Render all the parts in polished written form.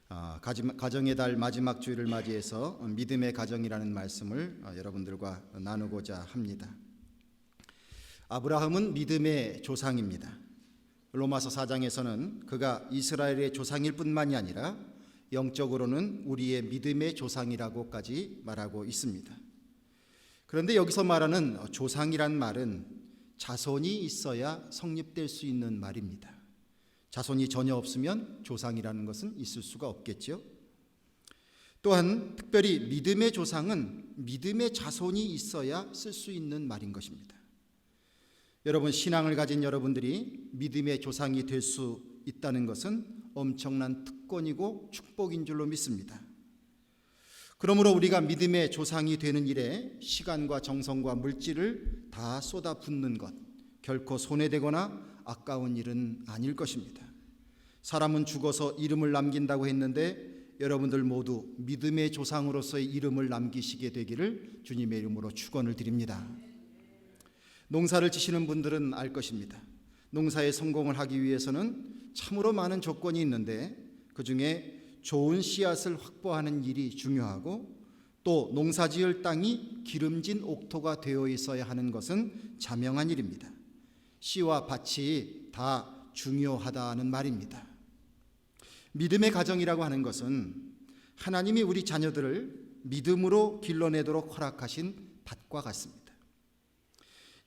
가정의 달 마지막 주일을 맞이해서 믿음의 가정이라는 말씀을 여러분들과 나누고자 합니다. 아브라함은 믿음의 조상입니다. 로마서 4장에서는 그가 이스라엘의 조상일 뿐만이 아니라 영적으로는 우리의 믿음의 조상이라고까지 말하고 있습니다. 그런데 여기서 말하는 조상이란 말은 자손이 있어야 성립될 수 있는 말입니다. 자손이 전혀 없으면 조상이라는 것은 있을 수가 없겠죠. 또한 특별히 믿음의 조상은 믿음의 자손이 있어야 쓸 수 있는 말인 것입니다. 여러분, 신앙을 가진 여러분들이 믿음의 조상이 될 수 있다는 것은 엄청난 특권이고 축복인 줄로 믿습니다. 그러므로 우리가 믿음의 조상이 되는 일에 시간과 정성과 물질을 다 쏟아붓는 것, 결코 손해되거나 아까운 일은 아닐 것입니다. 사람은 죽어서 이름을 남긴다고 했는데 여러분들 모두 믿음의 조상으로서의 이름을 남기시게 되기를 주님의 이름으로 축원을 드립니다. 농사를 지시는 분들은 알 것입니다. 농사에 성공을 하기 위해서는 참으로 많은 조건이 있는데 그 중에 좋은 씨앗을 확보하는 일이 중요하고 또 농사지을 땅이 기름진 옥토가 되어 있어야 하는 것은 자명한 일입니다. 씨와 밭이 다 중요하다는 말입니다. 믿음의 가정이라고 하는 것은 하나님이 우리 자녀들을 믿음으로 길러내도록 허락하신 밭과 같습니다.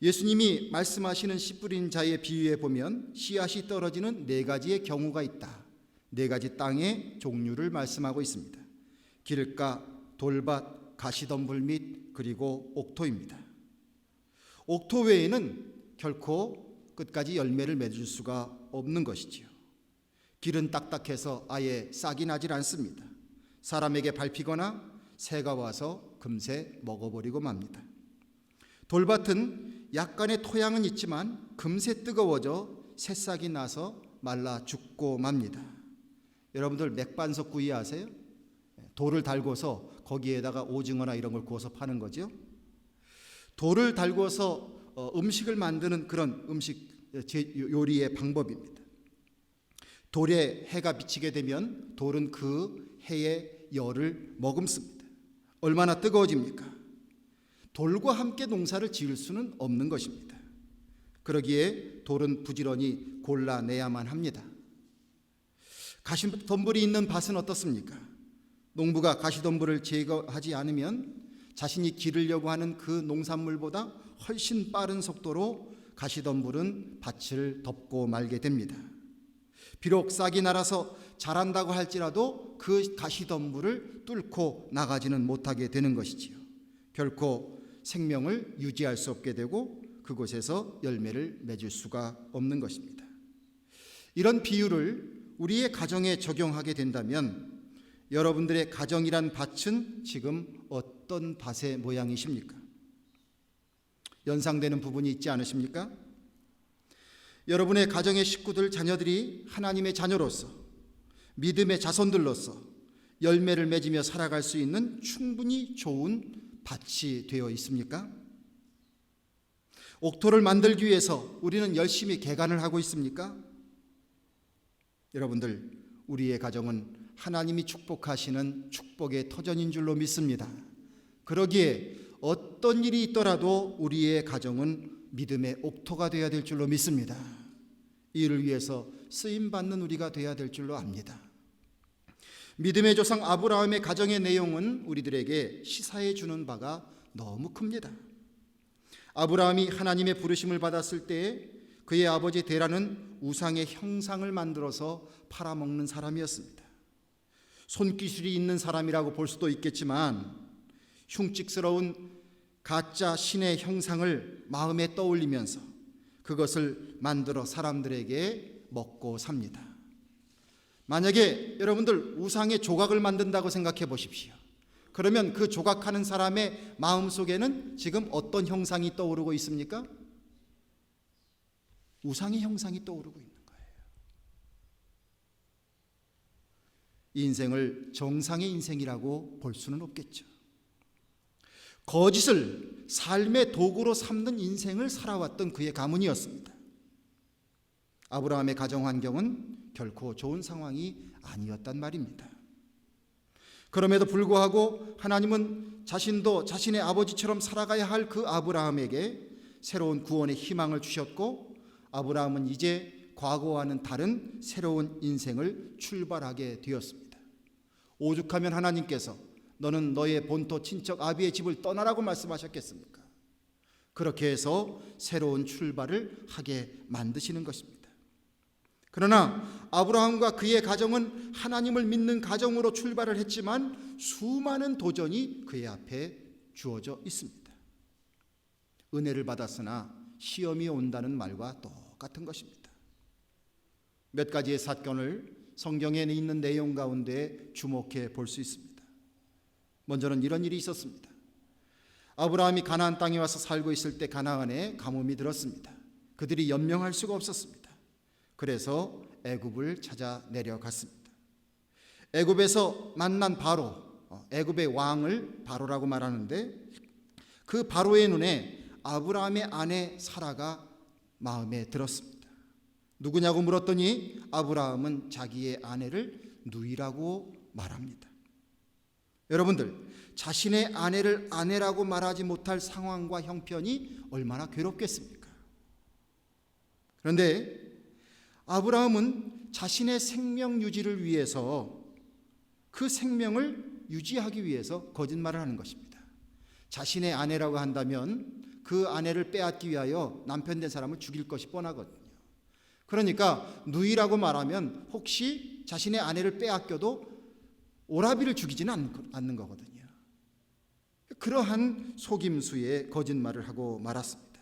예수님이 말씀하시는 씨 뿌린 자의 비유에 보면 씨앗이 떨어지는 4가지의 경우가 있다. 4가지 땅의 종류를 말씀하고 있습니다. 길가, 돌밭, 가시덤불 그리고 옥토입니다. 옥토 외에는 결코 끝까지 열매를 맺을 수가 없는 것이지요. 길은 딱딱해서 아예 싹이 나질 않습니다. 사람에게 밟히거나 새가 와서 금세 먹어버리고 맙니다. 돌밭은 약간의 토양은 있지만 금세 뜨거워져 새싹이 나서 말라 죽고 맙니다. 여러분들 맥반석 구이 아세요? 돌을 달궈서 거기에다가 오징어나 이런 걸 구워서 파는 거죠. 돌을 달궈서 음식을 만드는 그런 음식 요리의 방법입니다. 돌에 해가 비치게 되면 돌은 그 해의 열을 머금습니다. 얼마나 뜨거워집니까? 돌과 함께 농사를 지을 수는 없는 것입니다. 그러기에 돌은 부지런히 골라내야만 합니다. 가시덤불이 있는 밭은 어떻습니까? 농부가 가시덤불을 제거하지 않으면 자신이 기르려고 하는 그 농산물보다 훨씬 빠른 속도로 가시덤불은 밭을 덮고 말게 됩니다. 비록 싹이 날아서 자란다고 할지라도 그 가시덤불을 뚫고 나가지는 못하게 되는 것이지요. 결코 생명을 유지할 수 없게 되고 그곳에서 열매를 맺을 수가 없는 것입니다. 이런 비유를 우리의 가정에 적용하게 된다면 여러분들의 가정이란 밭은 지금 어떤 밭의 모양이십니까? 연상되는 부분이 있지 않으십니까? 여러분의 가정의 식구들, 자녀들이 하나님의 자녀로서 믿음의 자손들로서 열매를 맺으며 살아갈 수 있는 충분히 좋은 밭이 되어 있습니까? 옥토를 만들기 위해서 우리는 열심히 개간을 하고 있습니까? 여러분들, 우리의 가정은 하나님이 축복하시는 축복의 터전인 줄로 믿습니다. 그러기에 어떤 일이 있더라도 우리의 가정은 믿음의 옥토가 되어야 될 줄로 믿습니다. 이를 위해서 쓰임받는 우리가 되어야 될 줄로 압니다. 믿음의 조상 아브라함의 가정의 내용은 우리들에게 시사해 주는 바가 너무 큽니다. 아브라함이 하나님의 부르심을 받았을 때에 그의 아버지 데라는 우상의 형상을 만들어서 팔아먹는 사람이었습니다. 손기술이 있는 사람이라고 볼 수도 있겠지만 흉측스러운 가짜 신의 형상을 마음에 떠올리면서 그것을 만들어 사람들에게 먹고 삽니다. 만약에 여러분들 우상의 조각을 만든다고 생각해 보십시오. 그러면 그 조각하는 사람의 마음속에는 지금 어떤 형상이 떠오르고 있습니까? 우상의 형상이 떠오르고 있는 거예요. 이 인생을 정상의 인생이라고 볼 수는 없겠죠. 거짓을 삶의 도구로 삼는 인생을 살아왔던 그의 가문이었습니다. 아브라함의 가정 환경은 결코 좋은 상황이 아니었단 말입니다. 그럼에도 불구하고 하나님은 자신도 자신의 아버지처럼 살아가야 할 그 아브라함에게 새로운 구원의 희망을 주셨고, 아브라함은 이제 과거와는 다른 새로운 인생을 출발하게 되었습니다. 오죽하면 하나님께서 너는 너의 본토 친척 아비의 집을 떠나라고 말씀하셨겠습니까? 그렇게 해서 새로운 출발을 하게 만드시는 것입니다. 그러나 아브라함과 그의 가정은 하나님을 믿는 가정으로 출발을 했지만 수많은 도전이 그의 앞에 주어져 있습니다. 은혜를 받았으나 시험이 온다는 말과 똑같은 것입니다. 몇 가지의 사건을 성경에 있는 내용 가운데 주목해 볼 수 있습니다. 먼저는 이런 일이 있었습니다. 아브라함이 가나안 땅에 와서 살고 있을 때 가나안에 가뭄이 들었습니다. 그들이 연명할 수가 없었습니다. 그래서 애굽을 찾아 내려갔습니다. 애굽에서 만난 바로, 애굽의 왕을 바로라고 말하는데, 그 바로의 눈에 아브라함의 아내 사라가 마음에 들었습니다. 누구냐고 물었더니 아브라함은 자기의 아내를 누이라고 말합니다. 여러분들, 자신의 아내를 아내라고 말하지 못할 상황과 형편이 얼마나 괴롭겠습니까? 그런데 아브라함은 자신의 생명 유지를 위해서, 그 생명을 유지하기 위해서 거짓말을 하는 것입니다. 자신의 아내라고 한다면 그 아내를 빼앗기 위하여 남편 된 사람을 죽일 것이 뻔하거든요. 그러니까 누이라고 말하면 혹시 자신의 아내를 빼앗겨도 오라비를 죽이지는 않는 거거든요. 그러한 속임수의 거짓말을 하고 말았습니다.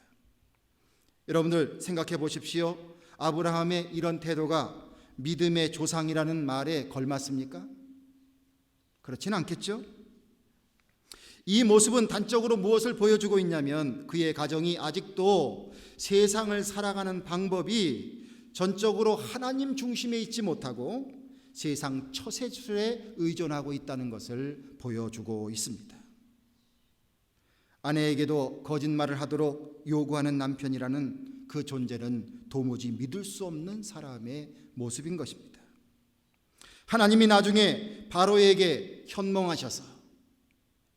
여러분들 생각해 보십시오. 아브라함의 이런 태도가 믿음의 조상이라는 말에 걸맞습니까? 그렇지는 않겠죠? 이 모습은 단적으로 무엇을 보여주고 있냐면, 그의 가정이 아직도 세상을 살아가는 방법이 전적으로 하나님 중심에 있지 못하고 세상 처세술에 의존하고 있다는 것을 보여주고 있습니다. 아내에게도 거짓말을 하도록 요구하는 남편이라는 그 존재는 도무지 믿을 수 없는 사람의 모습인 것입니다. 하나님이 나중에 바로에게 현몽하셔서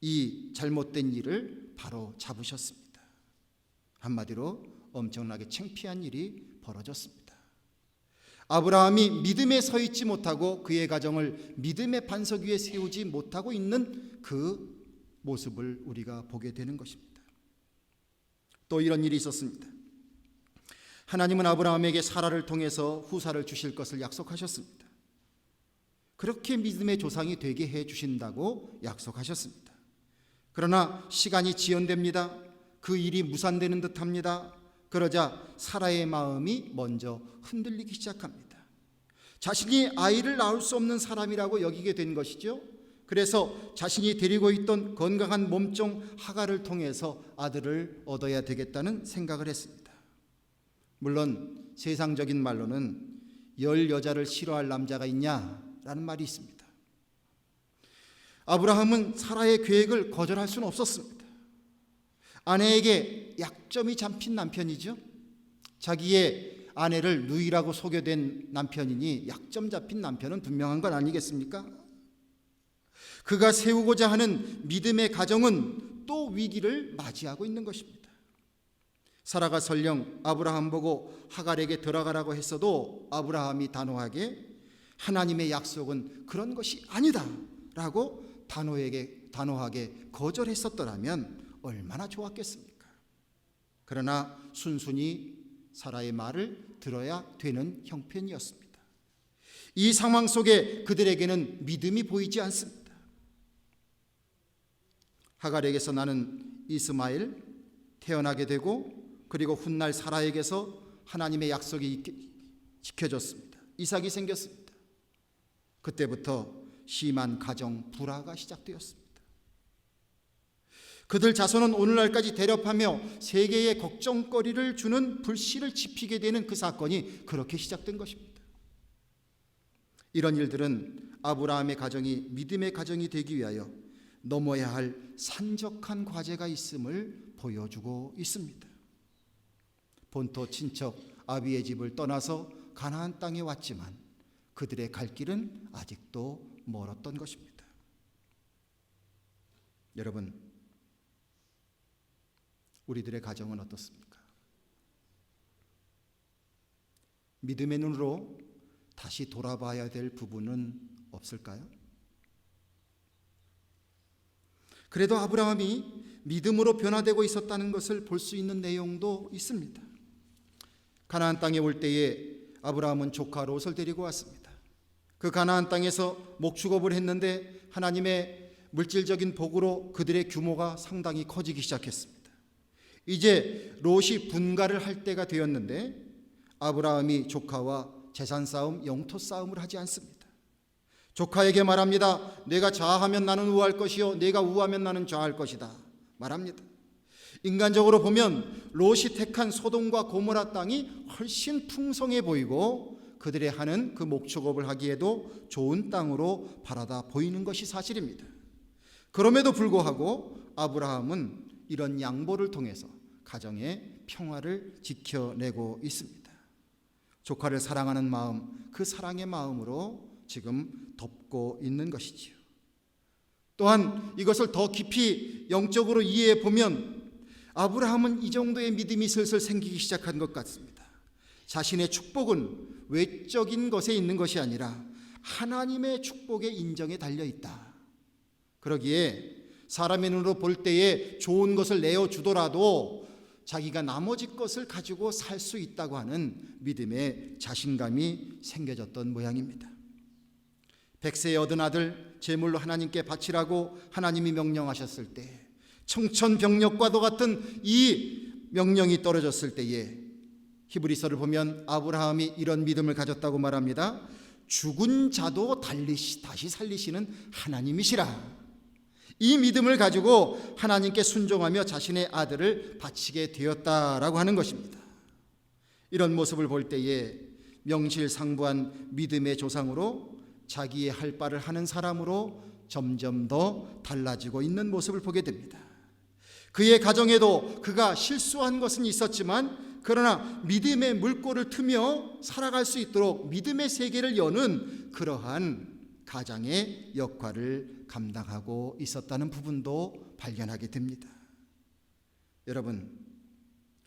이 잘못된 일을 바로 잡으셨습니다. 한마디로 엄청나게 창피한 일이 벌어졌습니다. 아브라함이 믿음에 서 있지 못하고 그의 가정을 믿음의 반석 위에 세우지 못하고 있는 그 모습을 우리가 보게 되는 것입니다. 또 이런 일이 있었습니다. 하나님은 아브라함에게 사라를 통해서 후사를 주실 것을 약속하셨습니다. 그렇게 믿음의 조상이 되게 해 주신다고 약속하셨습니다. 그러나 시간이 지연됩니다. 그 일이 무산되는 듯합니다. 그러자 사라의 마음이 먼저 흔들리기 시작합니다. 자신이 아이를 낳을 수 없는 사람이라고 여기게 된 것이죠. 그래서 자신이 데리고 있던 건강한 몸종 하갈을 통해서 아들을 얻어야 되겠다는 생각을 했습니다. 물론 세상적인 말로는 열 여자를 싫어할 남자가 있냐라는 말이 있습니다. 아브라함은 사라의 계획을 거절할 수는 없었습니다. 아내에게 약점이 잡힌 남편이죠. 자기의 아내를 누이라고 속여댄 남편이니 약점 잡힌 남편은 분명한 건 아니겠습니까? 그가 세우고자 하는 믿음의 가정은 또 위기를 맞이하고 있는 것입니다. 사라가 설령 아브라함 보고 하갈에게 들어가라고 했어도 아브라함이 단호하게 하나님의 약속은 그런 것이 아니다 라고 단호하게 거절했었더라면 얼마나 좋았겠습니까? 그러나 순순히 사라의 말을 들어야 되는 형편이었습니다. 이 상황 속에 그들에게는 믿음이 보이지 않습니다. 하갈에게서 나는 이스마엘 태어나게 되고, 그리고 훗날 사라에게서 하나님의 약속이 지켜졌습니다. 이삭이 생겼습니다. 그때부터 심한 가정 불화가 시작되었습니다. 그들 자손은 오늘날까지 대립하며 세계에 걱정거리를 주는 불씨를 지피게 되는 그 사건이 그렇게 시작된 것입니다. 이런 일들은 아브라함의 가정이 믿음의 가정이 되기 위하여 넘어야 할 산적한 과제가 있음을 보여주고 있습니다. 본토 친척 아비의 집을 떠나서 가나안 땅에 왔지만 그들의 갈 길은 아직도 멀었던 것입니다. 여러분, 우리들의 가정은 어떻습니까? 믿음의 눈으로 다시 돌아봐야 될 부분은 없을까요? 그래도 아브라함이 믿음으로 변화되고 있었다는 것을 볼 수 있는 내용도 있습니다. 가나안 땅에 올 때에 아브라함은 조카 롯을 데리고 왔습니다. 그 가나안 땅에서 목축업을 했는데 하나님의 물질적인 복으로 그들의 규모가 상당히 커지기 시작했습니다. 이제 롯이 분가를 할 때가 되었는데 아브라함이 조카와 재산 싸움, 영토 싸움을 하지 않습니다. 조카에게 말합니다. 내가 좌하면 나는 우할 것이요 내가 우하면 나는 좌할 것이다 말합니다. 인간적으로 보면 롯이 택한 소돔과 고모라 땅이 훨씬 풍성해 보이고 그들의 하는 그 목축업을 하기에도 좋은 땅으로 바라다 보이는 것이 사실입니다. 그럼에도 불구하고 아브라함은 이런 양보를 통해서 가정의 평화를 지켜내고 있습니다. 조카를 사랑하는 마음, 그 사랑의 마음으로 지금 돕고 있는 것이지요. 또한 이것을 더 깊이 영적으로 이해해 보면 아브라함은 이 정도의 믿음이 슬슬 생기기 시작한 것 같습니다. 자신의 축복은 외적인 것에 있는 것이 아니라 하나님의 축복의 인정에 달려있다. 그러기에 사람의 눈으로 볼 때에 좋은 것을 내어주더라도 자기가 나머지 것을 가지고 살 수 있다고 하는 믿음의 자신감이 생겨졌던 모양입니다. 100세에 얻은 아들 제물로 하나님께 바치라고 하나님이 명령하셨을 때 청천벽력과도 같은 이 명령이 떨어졌을 때에 히브리서를 보면 아브라함이 이런 믿음을 가졌다고 말합니다. 죽은 자도 다시 살리시는 하나님이시라. 이 믿음을 가지고 하나님께 순종하며 자신의 아들을 바치게 되었다라고 하는 것입니다. 이런 모습을 볼 때에 명실상부한 믿음의 조상으로 자기의 할 바를 하는 사람으로 점점 더 달라지고 있는 모습을 보게 됩니다. 그의 가정에도 그가 실수한 것은 있었지만 그러나 믿음의 물꼬를 트며 살아갈 수 있도록 믿음의 세계를 여는 그러한 가장의 역할을 감당하고 있었다는 부분도 발견하게 됩니다. 여러분,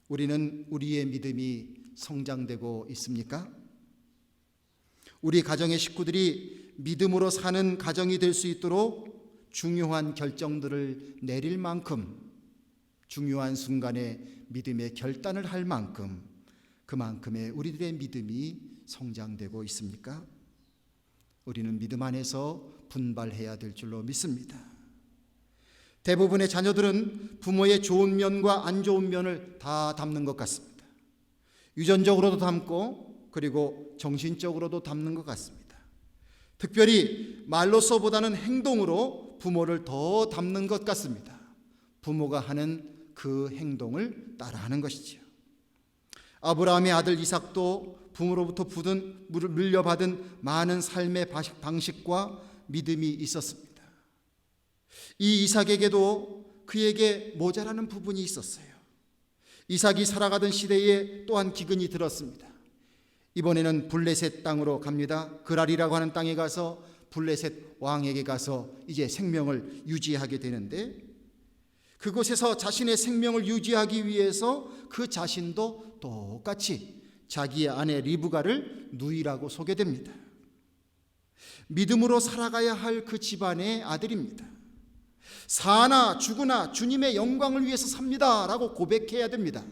우리는 우리의 믿음이 성장되고 있습니까? 우리 가정의 식구들이 믿음으로 사는 가정이 될 수 있도록 중요한 결정들을 내릴 만큼, 중요한 순간에 믿음의 결단을 할 만큼, 그만큼의 우리들의 믿음이 성장되고 있습니까? 우리는 믿음 안에서 분발해야 될 줄로 믿습니다. 대부분의 자녀들은 부모의 좋은 면과 안 좋은 면을 다 담는 것 같습니다. 유전적으로도 담고 그리고 정신적으로도 담는 것 같습니다. 특별히 말로서보다는 행동으로 부모를 더 담는 것 같습니다. 부모가 하는 그 행동을 따라하는 것이지요. 아브라함의 아들 이삭도 부모로부터 물려받은 많은 삶의 방식과 믿음이 있었습니다. 이 이삭에게도 그에게 모자라는 부분이 있었어요. 이삭이 살아가던 시대에 또한 기근이 들었습니다. 이번에는 블레셋 땅으로 갑니다. 그랄이라고 하는 땅에 가서 블레셋 왕에게 가서 이제 생명을 유지하게 되는데 그곳에서 자신의 생명을 유지하기 위해서 그 자신도 똑같이 자기의 아내 리브가를 누이라고 소개됩니다. 믿음으로 살아가야 할 그 집안의 아들입니다. 사나 죽으나 주님의 영광을 위해서 삽니다 라고 고백해야 됩니다.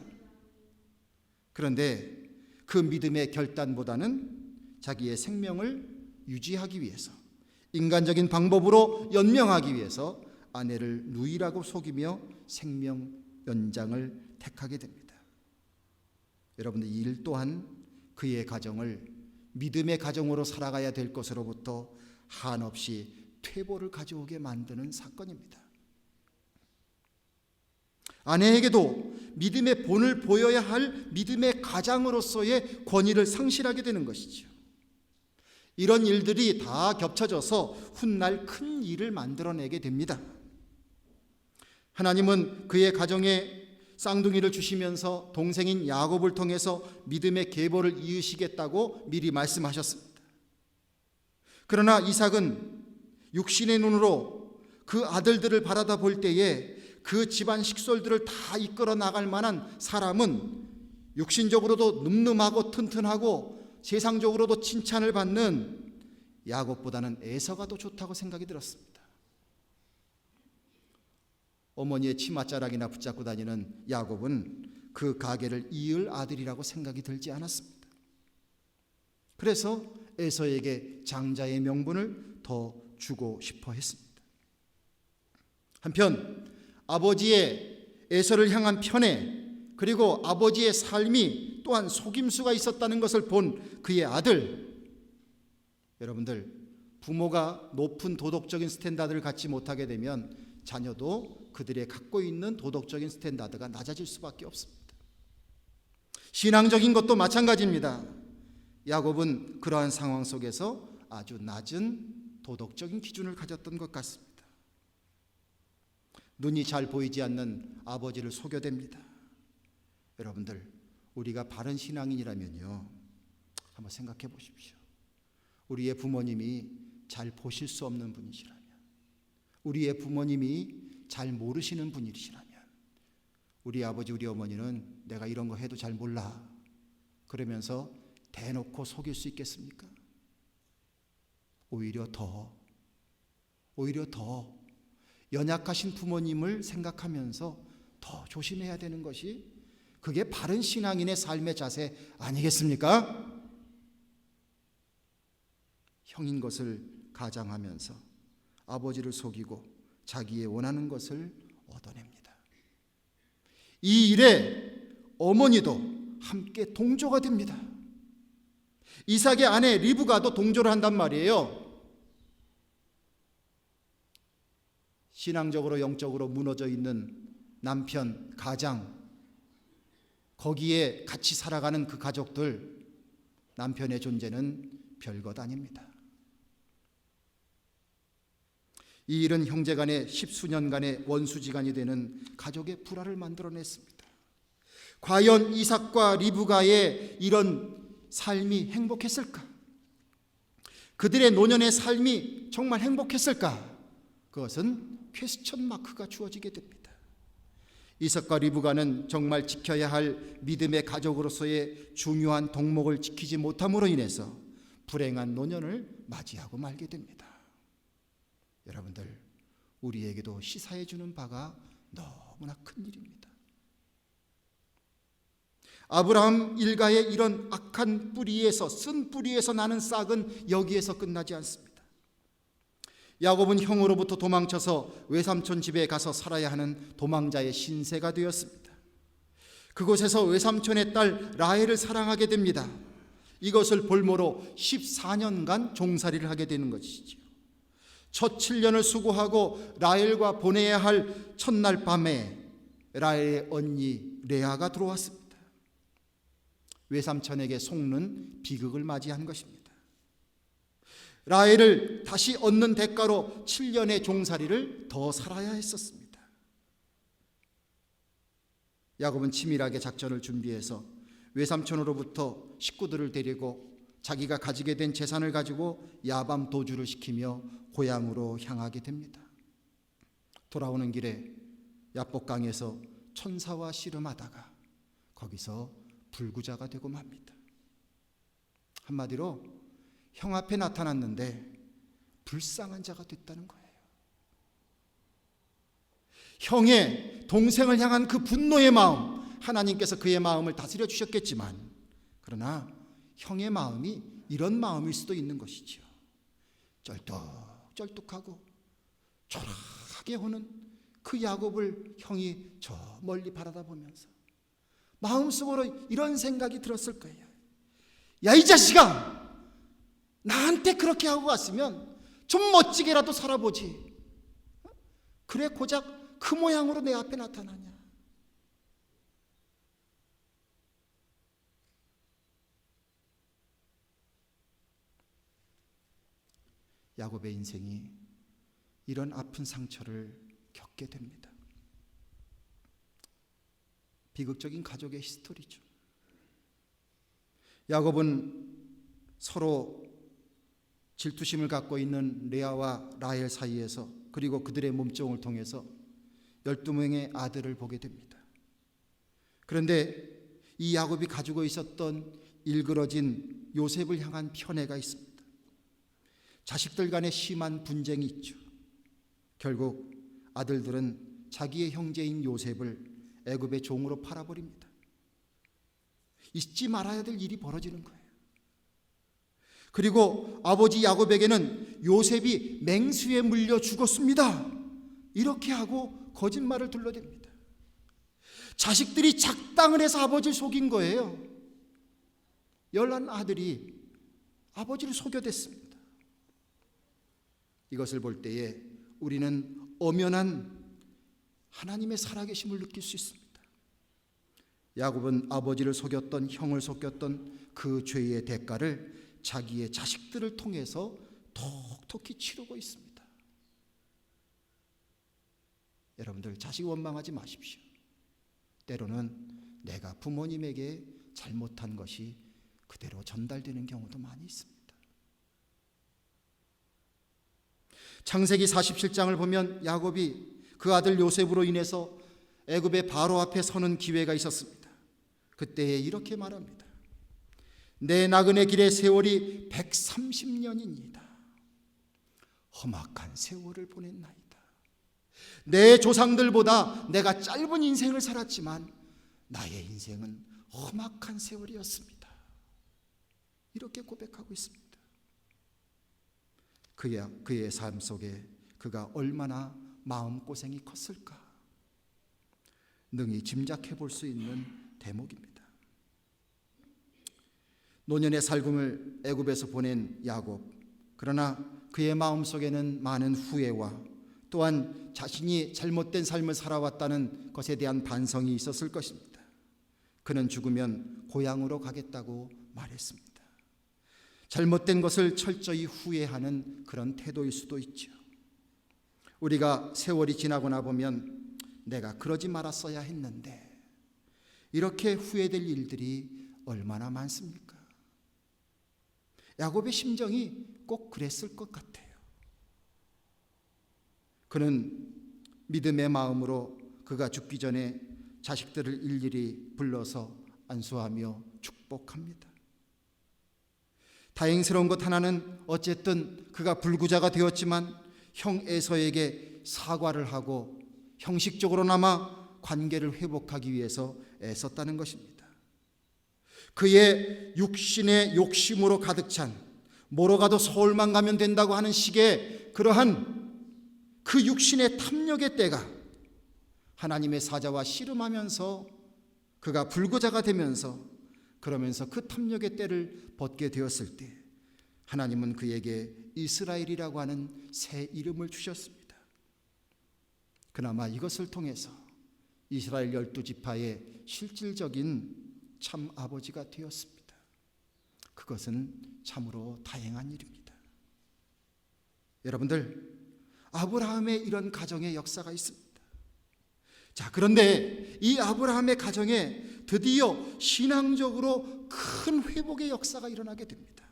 그런데 그 믿음의 결단보다는 자기의 생명을 유지하기 위해서 인간적인 방법으로 연명하기 위해서 아내를 누이라고 속이며 생명 연장을 택하게 됩니다. 여러분들 이 일 또한 그의 가정을 믿음의 가정으로 살아가야 될 것으로부터 한없이 퇴보를 가져오게 만드는 사건입니다. 아내에게도 믿음의 본을 보여야 할 믿음의 가장으로서의 권위를 상실하게 되는 것이죠. 이런 일들이 다 겹쳐져서 훗날 큰 일을 만들어내게 됩니다. 하나님은 그의 가정에 쌍둥이를 주시면서 동생인 야곱을 통해서 믿음의 계보를 이으시겠다고 미리 말씀하셨습니다. 그러나 이삭은 육신의 눈으로 그 아들들을 바라다 볼 때에 그 집안 식솔들을 다 이끌어 나갈 만한 사람은 육신적으로도 늠름하고 튼튼하고 세상적으로도 칭찬을 받는 야곱보다는 에서가 더 좋다고 생각이 들었습니다. 어머니의 치맛자락이나 붙잡고 다니는 야곱은 그 가게를 이을 아들이라고 생각이 들지 않았습니다. 그래서 에서에게 장자의 명분을 더 주고 싶어 했습니다. 한편 아버지의 에서를 향한 편애, 그리고 아버지의 삶이 또한 속임수가 있었다는 것을 본 그의 아들, 여러분들, 부모가 높은 도덕적인 스탠다드를 갖지 못하게 되면 자녀도 그들의 갖고 있는 도덕적인 스탠다드가 낮아질 수밖에 없습니다. 신앙적인 것도 마찬가지입니다. 야곱은 그러한 상황 속에서 아주 낮은 도덕적인 기준을 가졌던 것 같습니다. 눈이 잘 보이지 않는 아버지를 속여댑니다. 여러분들, 우리가 바른 신앙인이라면요, 한번 생각해 보십시오. 우리의 부모님이 잘 보실 수 없는 분이시라면, 우리의 부모님이 잘 모르시는 분이시라면, 우리 아버지 우리 어머니는 내가 이런 거 해도 잘 몰라 그러면서 대놓고 속일 수 있겠습니까? 오히려 더 연약하신 부모님을 생각하면서 더 조심해야 되는 것이, 그게 바른 신앙인의 삶의 자세 아니겠습니까? 형인 것을 가장하면서 아버지를 속이고 자기의 원하는 것을 얻어냅니다. 이 일에 어머니도 함께 동조가 됩니다. 이삭의 아내 리브가도 동조를 한단 말이에요. 신앙적으로 영적으로 무너져 있는 남편, 가장, 거기에 같이 살아가는 그 가족들, 남편의 존재는 별것 아닙니다. 이 일은 형제간의 10수년간의 원수지간이 되는 가족의 불화를 만들어냈습니다. 과연 이삭과 리브가의 이런 삶이 행복했을까? 그들의 노년의 삶이 정말 행복했을까? 그것은 퀘스천 마크가 주어지게 됩니다. 이삭과 리브가는 정말 지켜야 할 믿음의 가족으로서의 중요한 덕목을 지키지 못함으로 인해서 불행한 노년을 맞이하고 말게 됩니다. 여러분들, 우리에게도 시사해 주는 바가 너무나 큰 일입니다. 아브라함 일가의 이런 악한 뿌리에서, 쓴 뿌리에서 나는 싹은 여기에서 끝나지 않습니다. 야곱은 형으로부터 도망쳐서 외삼촌 집에 가서 살아야 하는 도망자의 신세가 되었습니다. 그곳에서 외삼촌의 딸 라헬을 사랑하게 됩니다. 이것을 볼모로 14년간 종살이를 하게 되는 것이죠. 첫 7년을 수고하고 라헬과 보내야 할 첫날 밤에 라헬의 언니 레아가 들어왔습니다. 외삼촌에게 속는 비극을 맞이한 것입니다. 라헬을 다시 얻는 대가로 7년의 종살이를 더 살아야 했었습니다. 야곱은 치밀하게 작전을 준비해서 외삼촌으로부터 식구들을 데리고 자기가 가지게 된 재산을 가지고 야밤 도주를 시키며 고향으로 향하게 됩니다. 돌아오는 길에 야복강에서 천사와 씨름하다가 거기서 불구자가 되고 맙니다. 한마디로 형 앞에 나타났는데 불쌍한 자가 됐다는 거예요. 형의 동생을 향한 그 분노의 마음, 하나님께서 그의 마음을 다스려 주셨겠지만, 그러나 형의 마음이 이런 마음일 수도 있는 것이죠. 쩔뚝쩔뚝하고 초라하게 오는 그 야곱을 형이 저 멀리 바라다 보면서 마음속으로 이런 생각이 들었을 거예요. 야, 이 자식아, 나한테 그렇게 하고 갔으면 좀 멋지게라도 살아보지. 그래 고작 그 모양으로 내 앞에 나타나냐. 야곱의 인생이 이런 아픈 상처를 겪게 됩니다. 비극적인 가족의 히스토리죠. 야곱은 서로 질투심을 갖고 있는 레아와 라헬 사이에서 그리고 그들의 몸종을 통해서 12명의 아들을 보게 됩니다. 그런데 이 야곱이 가지고 있었던 일그러진 요셉을 향한 편애가 있습니다. 자식들 간에 심한 분쟁이 있죠. 결국 아들들은 자기의 형제인 요셉을 애굽의 종으로 팔아버립니다. 잊지 말아야 될 일이 벌어지는 거예요. 그리고 아버지 야곱에게는 요셉이 맹수에 물려 죽었습니다, 이렇게 하고 거짓말을 둘러댑니다. 자식들이 작당을 해서 아버지를 속인 거예요. 11 아들이 아버지를 속여댔습니다. 이것을 볼 때에 우리는 엄연한 하나님의 살아계심을 느낄 수 있습니다. 야곱은 아버지를 속였던, 형을 속였던 그 죄의 대가를 자기의 자식들을 통해서 톡톡히 치르고 있습니다. 여러분들, 자식 원망하지 마십시오. 때로는 내가 부모님에게 잘못한 것이 그대로 전달되는 경우도 많이 있습니다. 창세기 47장을 보면 야곱이 그 아들 요셉으로 인해서 애굽의 바로 앞에 서는 기회가 있었습니다. 그때에 이렇게 말합니다. 내 나그네 길의 세월이 130년입니다. 험악한 세월을 보냈나이다. 내 조상들보다 내가 짧은 인생을 살았지만 나의 인생은 험악한 세월이었습니다. 이렇게 고백하고 있습니다. 그의 삶 속에 그가 얼마나 마음고생이 컸을까 능히 짐작해 볼 수 있는 대목입니다. 노년의 살금을 애굽에서 보낸 야곱, 그러나 그의 마음속에는 많은 후회와 또한 자신이 잘못된 삶을 살아왔다는 것에 대한 반성이 있었을 것입니다. 그는 죽으면 고향으로 가겠다고 말했습니다. 잘못된 것을 철저히 후회하는 그런 태도일 수도 있죠. 우리가 세월이 지나고 나보면 내가 그러지 말았어야 했는데, 이렇게 후회될 일들이 얼마나 많습니까? 야곱의 심정이 꼭 그랬을 것 같아요. 그는 믿음의 마음으로 그가 죽기 전에 자식들을 일일이 불러서 안수하며 축복합니다. 다행스러운 것 하나는 어쨌든 그가 불구자가 되었지만 형 에서에게 사과를 하고 형식적으로나마 관계를 회복하기 위해서 애썼다는 것입니다. 그의 육신의 욕심으로 가득 찬, 뭐로 가도 서울만 가면 된다고 하는 식의 그러한 그 육신의 탐욕의 때가 하나님의 사자와 씨름하면서 그가 불구자가 되면서, 그러면서 그 탐욕의 때를 벗게 되었을 때 하나님은 그에게 이스라엘이라고 하는 새 이름을 주셨습니다. 그나마 이것을 통해서 이스라엘 12지파의 실질적인 참 아버지가 되었습니다. 그것은 참으로 다행한 일입니다. 여러분들, 아브라함의 이런 가정의 역사가 있습니다. 자, 그런데 이 아브라함의 가정에 드디어 신앙적으로 큰 회복의 역사가 일어나게 됩니다.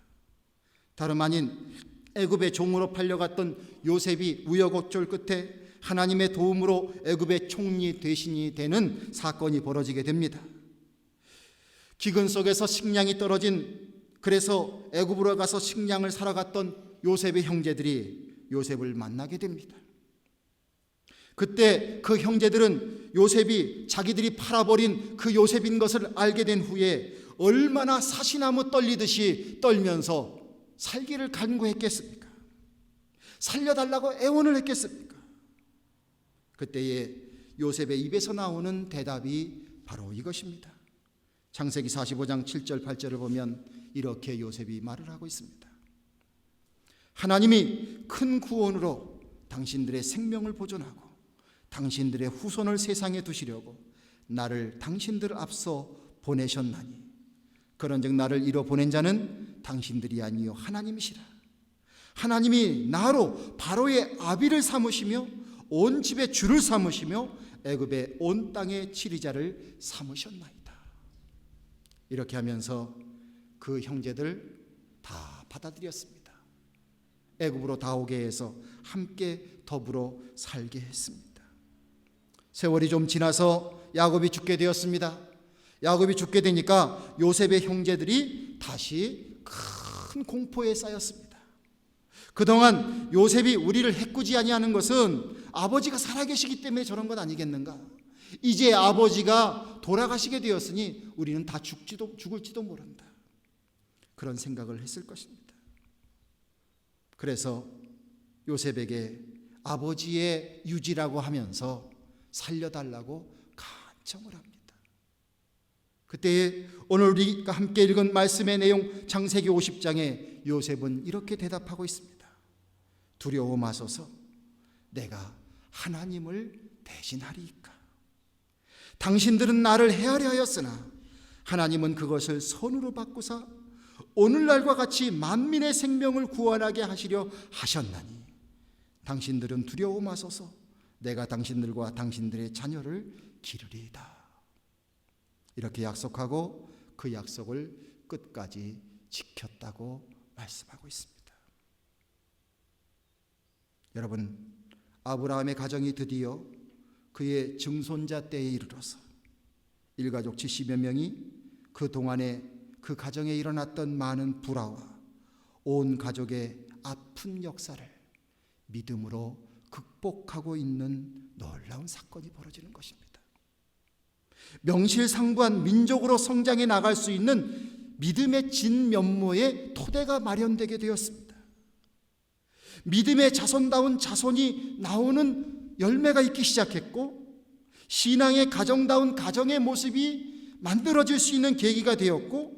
다름 아닌 애굽의 종으로 팔려갔던 요셉이 우여곡절 끝에 하나님의 도움으로 애굽의 총리 대신이 되는 사건이 벌어지게 됩니다. 기근 속에서 식량이 떨어진, 그래서 애굽으로 가서 식량을 사러 갔던 요셉의 형제들이 요셉을 만나게 됩니다. 그때 그 형제들은 요셉이 자기들이 팔아버린 그 요셉인 것을 알게 된 후에 얼마나 사시나무 떨리듯이 떨면서 살기를 간구했겠습니까? 살려달라고 애원을 했겠습니까? 그때에 요셉의 입에서 나오는 대답이 바로 이것입니다. 창세기 45장 7절 8절을 보면 이렇게 요셉이 말을 하고 있습니다. 하나님이 큰 구원으로 당신들의 생명을 보존하고 당신들의 후손을 세상에 두시려고 나를 당신들 앞서 보내셨나니, 그런즉 나를 이뤄 보낸 자는 당신들이 아니요 하나님이시라. 하나님이 나로 바로의 아비를 삼으시며 온 집의 주를 삼으시며 애굽의 온 땅의 치리자를 삼으셨나이다. 이렇게 하면서 그 형제들 다 받아들였습니다. 애굽으로 다오게 해서 함께 더불어 살게 했습니다. 세월이 좀 지나서 야곱이 죽게 되었습니다. 야곱이 죽게 되니까 요셉의 형제들이 다시 큰 공포에 쌓였습니다. 그동안 요셉이 우리를 해꾸지 아니하는 것은 아버지가 살아계시기 때문에 저런 것 아니겠는가? 이제 아버지가 돌아가시게 되었으니 우리는 다 죽을지도 모른다. 그런 생각을 했을 것입니다. 그래서 요셉에게 아버지의 유지라고 하면서 살려달라고 간청을 합니다. 그때 오늘 우리가 함께 읽은 말씀의 내용 창세기 50장에 요셉은 이렇게 대답하고 있습니다. 두려워 마소서, 내가 하나님을 대신하리이까. 당신들은 나를 해하려 하였으나 하나님은 그것을 선으로 바꾸사 오늘날과 같이 만민의 생명을 구원하게 하시려 하셨나니 당신들은 두려워 마소서, 내가 당신들과 당신들의 자녀를 기르리이다. 이렇게 약속하고 그 약속을 끝까지 지켰다고 말씀하고 있습니다. 여러분, 아브라함의 가정이 드디어 그의 증손자 때에 이르러서 일가족 70여 명이 그 동안에 그 가정에 일어났던 많은 불화와 온 가족의 아픈 역사를 믿음으로 극복하고 있는 놀라운 사건이 벌어지는 것입니다. 명실상부한 민족으로 성장해 나갈 수 있는 믿음의 진면모의 토대가 마련되게 되었습니다. 믿음의 자손다운 자손이 나오는 열매가 있기 시작했고, 신앙의 가정다운 가정의 모습이 만들어질 수 있는 계기가 되었고,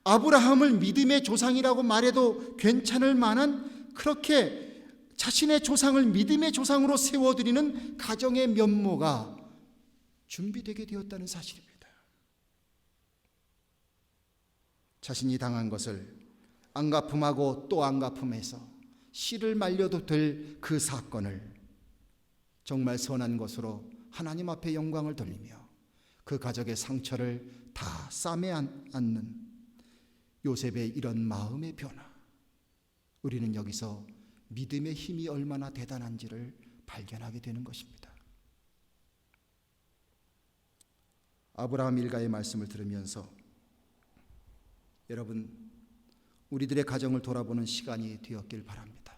아브라함을 믿음의 조상이라고 말해도 괜찮을 만한, 그렇게 자신의 조상을 믿음의 조상으로 세워드리는 가정의 면모가 준비되게 되었다는 사실입니다. 자신이 당한 것을 안갚음하고 또 안갚음해서 씨를 말려도 될 그 사건을 정말 선한 것으로 하나님 앞에 영광을 돌리며 그 가족의 상처를 다 싸매 안는 요셉의 이런 마음의 변화, 우리는 여기서 믿음의 힘이 얼마나 대단한지를 발견하게 되는 것입니다. 아브라함 일가의 말씀을 들으면서 여러분, 우리들의 가정을 돌아보는 시간이 되었길 바랍니다.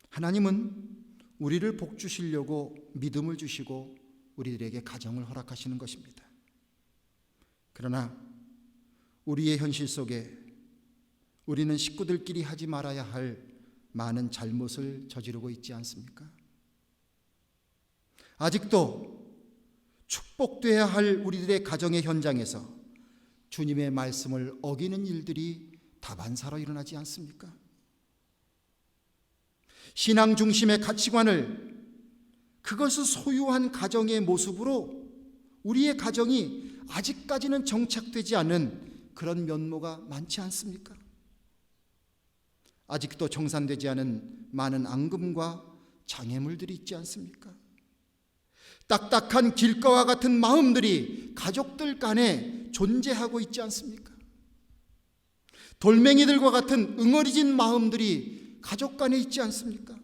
하나님은 우리를 복 주시려고 믿음을 주시고 우리들에게 가정을 허락하시는 것입니다. 그러나 우리의 현실 속에 우리는 식구들끼리 하지 말아야 할 많은 잘못을 저지르고 있지 않습니까? 아직도 축복돼야 할 우리들의 가정의 현장에서 주님의 말씀을 어기는 일들이 다반사로 일어나지 않습니까? 신앙 중심의 가치관을, 그것을 소유한 가정의 모습으로 우리의 가정이 아직까지는 정착되지 않은 그런 면모가 많지 않습니까? 아직도 정산되지 않은 많은 앙금과 장애물들이 있지 않습니까? 딱딱한 길가와 같은 마음들이 가족들 간에 존재하고 있지 않습니까? 돌멩이들과 같은 응어리진 마음들이 가족 간에 있지 않습니까?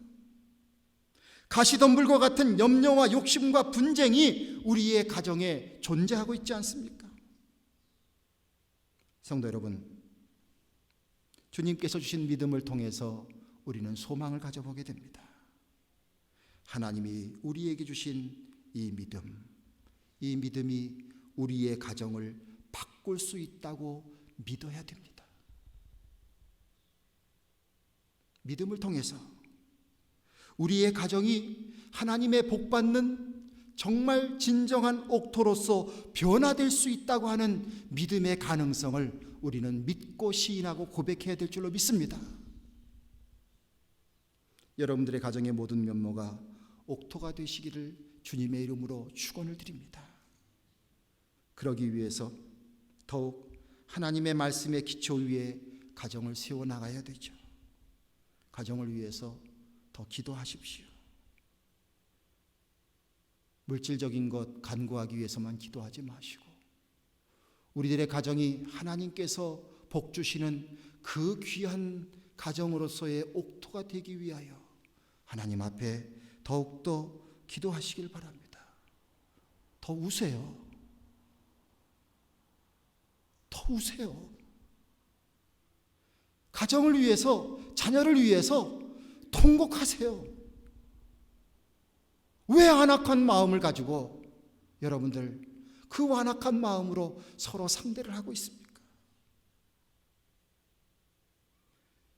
가시덤불과 같은 염려와 욕심과 분쟁이 우리의 가정에 존재하고 있지 않습니까? 성도 여러분, 주님께서 주신 믿음을 통해서 우리는 소망을 가져보게 됩니다. 하나님이 우리에게 주신 이 믿음이 우리의 가정을 바꿀 수 있다고 믿어야 됩니다. 믿음을 통해서 우리의 가정이 하나님의 복받는 정말 진정한 옥토로서 변화될 수 있다고 하는 믿음의 가능성을 우리는 믿고 시인하고 고백해야 될 줄로 믿습니다. 여러분들의 가정의 모든 면모가 옥토가 되시기를 주님의 이름으로 축원을 드립니다. 그러기 위해서 더욱 하나님의 말씀의 기초 위에 가정을 세워나가야 되죠. 가정을 위해서 더 기도하십시오. 물질적인 것 간구하기 위해서만 기도하지 마시고 우리들의 가정이 하나님께서 복 주시는 그 귀한 가정으로서의 옥토가 되기 위하여 하나님 앞에 더욱더 기도하시길 바랍니다. 더 우세요. 더 우세요. 가정을 위해서, 자녀를 위해서 통곡하세요. 왜 완악한 마음을 가지고 여러분들 그 완악한 마음으로 서로 상대를 하고 있습니까?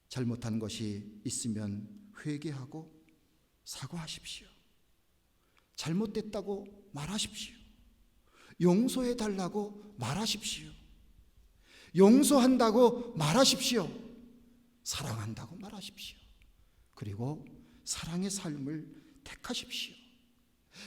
잘못한 것이 있으면 회개하고 사과하십시오. 잘못됐다고 말하십시오. 용서해 달라고 말하십시오. 용서한다고 말하십시오. 사랑한다고 말하십시오. 그리고 사랑의 삶을 택하십시오.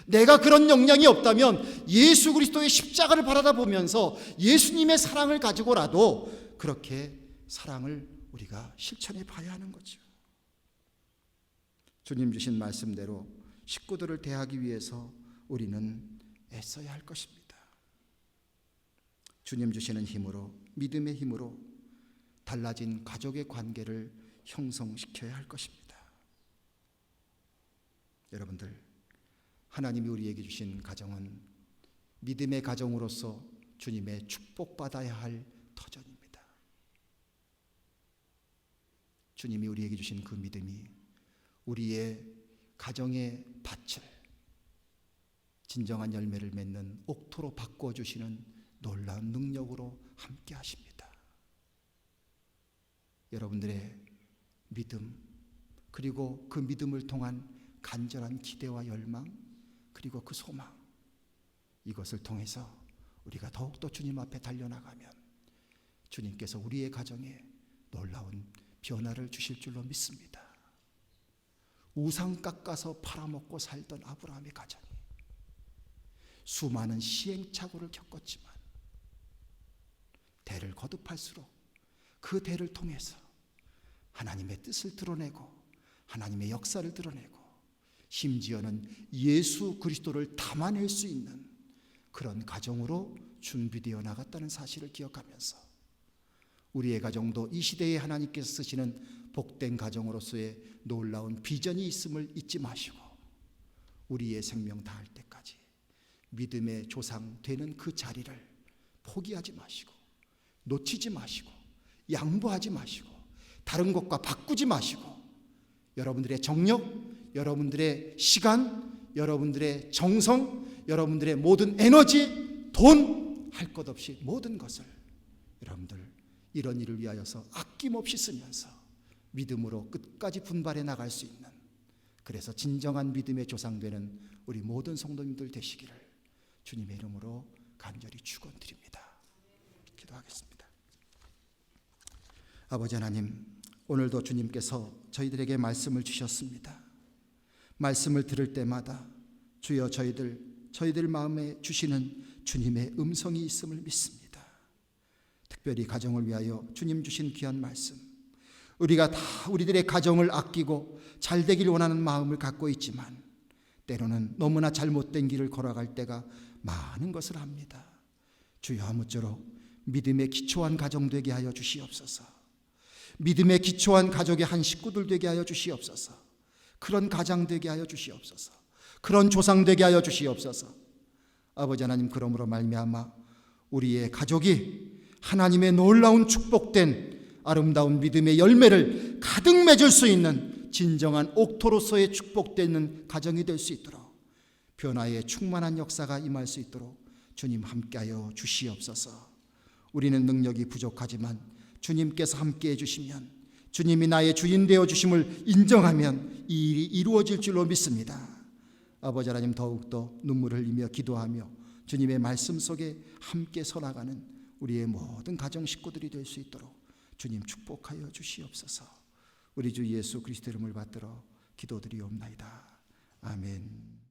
내가 그런 역량이 없다면 예수 그리스도의 십자가를 바라다 보면서 예수님의 사랑을 가지고라도 그렇게 사랑을 우리가 실천해 봐야 하는 거죠. 주님 주신 말씀대로 식구들을 대하기 위해서 우리는 애써야 할 것입니다. 주님 주시는 힘으로, 믿음의 힘으로 달라진 가족의 관계를 형성시켜야 할 것입니다. 여러분들, 하나님이 우리에게 주신 가정은 믿음의 가정으로서 주님의 축복받아야 할 터전입니다. 주님이 우리에게 주신 그 믿음이 우리의 가정의 밭을 진정한 열매를 맺는 옥토로 바꿔주시는 놀라운 능력으로 함께 하십니다. 여러분들의 믿음, 그리고 그 믿음을 통한 간절한 기대와 열망, 그리고 그 소망, 이것을 통해서 우리가 더욱더 주님 앞에 달려나가면 주님께서 우리의 가정에 놀라운 변화를 주실 줄로 믿습니다. 우상 깎아서 팔아먹고 살던 아브라함의 가정이 수많은 시행착오를 겪었지만 대를 거듭할수록 그 대를 통해서 하나님의 뜻을 드러내고 하나님의 역사를 드러내고 심지어는 예수 그리스도를 담아낼 수 있는 그런 가정으로 준비되어 나갔다는 사실을 기억하면서 우리의 가정도 이 시대에 하나님께서 쓰시는 복된 가정으로서의 놀라운 비전이 있음을 잊지 마시고 우리의 생명 다할 때까지 믿음의 조상 되는 그 자리를 포기하지 마시고 놓치지 마시고 양보하지 마시고 다른 것과 바꾸지 마시고 여러분들의 정력, 여러분들의 시간, 여러분들의 정성, 여러분들의 모든 에너지, 돈 할 것 없이 모든 것을 여러분들 이런 일을 위하여서 아낌없이 쓰면서 믿음으로 끝까지 분발해 나갈 수 있는, 그래서 진정한 믿음의 조상되는 우리 모든 성도님들 되시기를 주님의 이름으로 간절히 축원드립니다. 기도하겠습니다. 아버지 하나님, 오늘도 주님께서 저희들에게 말씀을 주셨습니다. 말씀을 들을 때마다 주여 저희들 마음에 주시는 주님의 음성이 있음을 믿습니다. 특별히 가정을 위하여 주님 주신 귀한 말씀, 우리가 다 우리들의 가정을 아끼고 잘 되기를 원하는 마음을 갖고 있지만 때로는 너무나 잘못된 길을 걸어갈 때가 많은 것을 합니다. 주여 아무쪼록 믿음에 기초한 가정 되게 하여 주시옵소서. 믿음에 기초한 가족의 한 식구들 되게 하여 주시옵소서. 그런 가장 되게 하여 주시옵소서. 그런 조상 되게 하여 주시옵소서. 아버지 하나님, 그러므로 말미암아 우리의 가족이 하나님의 놀라운 축복된 아름다운 믿음의 열매를 가득 맺을 수 있는 진정한 옥토로서의 축복되는 가정이 될 수 있도록 변화의 충만한 역사가 임할 수 있도록 주님 함께하여 주시옵소서. 우리는 능력이 부족하지만 주님께서 함께해 주시면, 주님이 나의 주인 되어 주심을 인정하면 이 일이 이루어질 줄로 믿습니다. 아버지 하나님, 더욱더 눈물을 흘리며 기도하며 주님의 말씀 속에 함께 서나가는 우리의 모든 가정 식구들이 될 수 있도록 주님 축복하여 주시옵소서. 우리 주 예수 그리스도 이름을 받들어 기도드리옵나이다. 아멘.